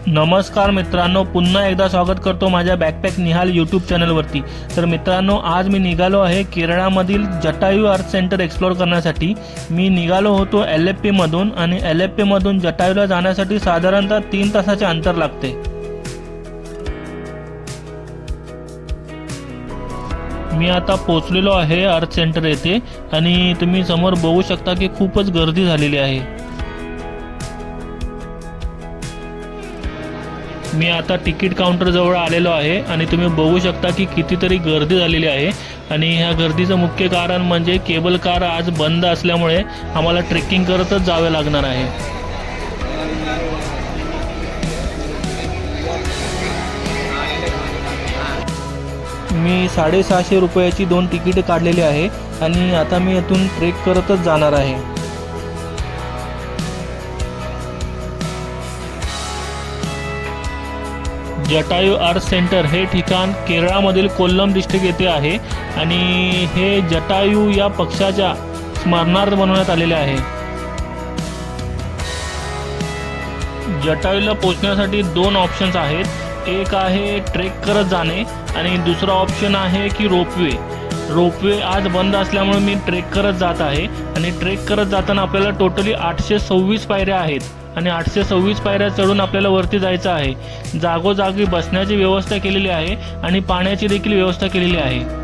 नमस्कार मित्रांनो, पुन्हा एकदा स्वागत करतो माझ्या बॅकपॅक निहाल यूट्यूब चॅनलवरती। तर मित्रांनो, आज मी निघालो आहे केरळामधील जटायू अर्थ सेंटर एक्सप्लोर करण्यासाठी। मी निघालो होतो LFP मधून आणि LFP मधून जटायूला जाण्यासाठी साधारणतः 3 तासाचे अंतर लागते। मी आता पोहोचलेलो आहे अर्थ सेंटर येथे आणि तुम्ही समोर बघू शकता की खूपच गर्दी झालेली आहे। मी आता तिकीट काउंटर जवळ आलेलो आहे आणि तुम्ही बघू शकता की कितीतरी गर्दी झालेली आहे आणि ह्या गर्दीचं मुख्य कारण म्हणजे केबल कार आज बंद असल्यामुळे आम्हाला ट्रेकिंग करतच जावे लागणार आहे। मी 650 रुपयाची 2 तिकीट काढलेली आहे आणि आता मी इथून ट्रेक करतच जाणार आहे। जटायू अर्थ सेंटर हे ठिकाण केरळामधील कोल्लम डिस्ट्रिक्ट येथे आहे आणि हे जटायू या पक्षाच्या स्मरणार्थ बनवण्यात आलेले आहे। जटायूला पोहोचण्यासाठी 2 ऑप्शन्स आहेत। एक आहे ट्रेक करत जाणे आणि दुसरा ऑप्शन आहे की रोपवे आज बंद असल्यामुळे मी ट्रेक करत जात आहे आणि ट्रेक करत जाताना आपल्याला टोटली 826 पायऱ्या आहेत आणि 826 पायऱ्या चढून आपल्याला वरती जायचं आहे। जागोजागी बसण्याची व्यवस्था केलेली आहे आणि पाण्याची देखील व्यवस्था केलेली आहे।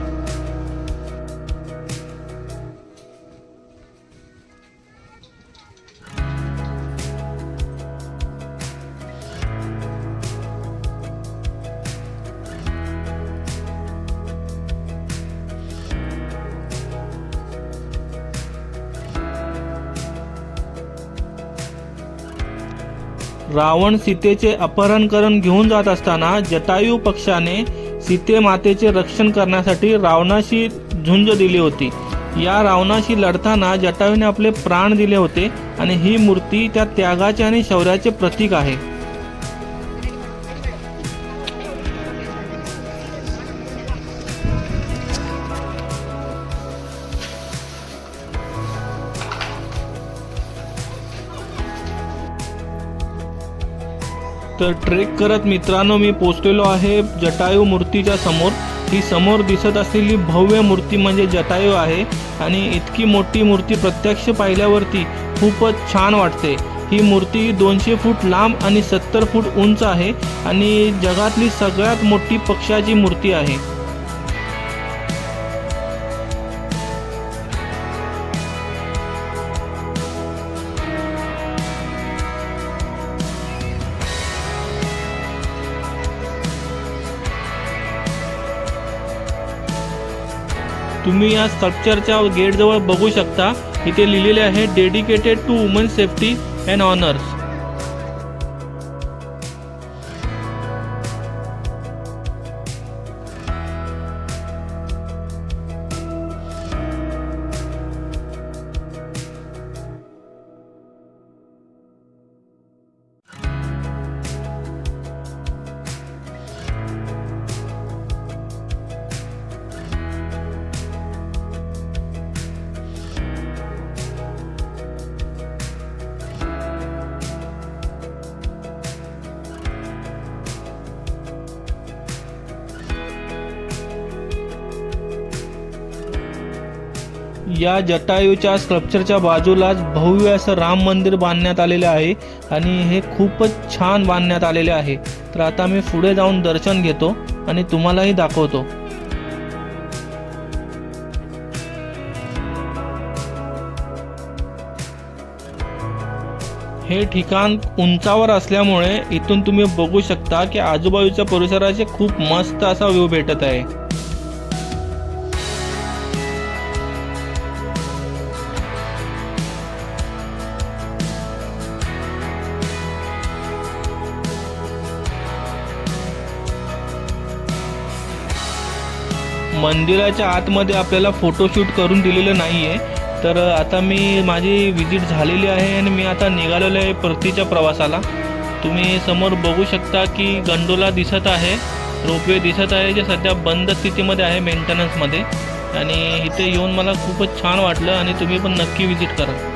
रावण सीतेचे अपहरण करून घेऊन जात असताना जटायू पक्षाने सीते मातेचे रक्षण करण्यासाठी रावणाशी झुंज दिली होती। या रावणाशी लढताना जटायूने आपले प्राण दिले होते आणि ही मूर्ती त्या त्यागाचे आणि शौर्याचे प्रतीक आहे। तर ट्रेक करत मित्रांनो मी पोहोचलेलो आहे जटायू मूर्तीच्या समोर। ही समोर दिसत असलेली भव्य मूर्ती म्हणजे जटायू आहे आणि इतकी मोठी मूर्ती प्रत्यक्ष पाहिल्यावरती खूपच छान वाटते। ही मूर्ती 200 फूट लांब आणि 70 फूट उंच आहे आणि जगातली सगळ्यात मोठी पक्षाची मूर्ती आहे। तुम्ही या स्कल्पचरच्या गेट जवळ बघू शकता, इथे लिहिलेले आहे dedicated to woman safety and honours. या जटायूच्या स्कल्पचरच्या बाजूलाच भव्य असं राम मंदिर बांधण्यात आलेले आहे आणि हे खूपच छान बांधण्यात आलेले आहे। तर आता मी पुढे जाऊन दर्शन घेतो आणि तुम्हालाही दाखवतो। हे ठिकाण उंचावर असल्यामुळे इथून तुम्ही बघू शकता की आजूबाजूच्या परिसराचे खूप मस्त असा व्ह्यू भेटत आहे। मंदिराच्या आतमध्ये आपल्याला फोटोशूट करून दिलेलं नाही आहे। तर आता मी माझी विजिट झालेली आहे आणि मी आता निघालेलो आहे परतीच्या प्रवासाला। तुम्ही समोर बघू शकता की गंडोला दिसत आहे, रोपवे दिसत आहे जे सध्या बंद स्थितीमध्ये आहे मेंटेनन्समध्ये आणि इथे येऊन मला खूपच छान वाटलं आणि तुम्ही पण नक्की विजिट करा।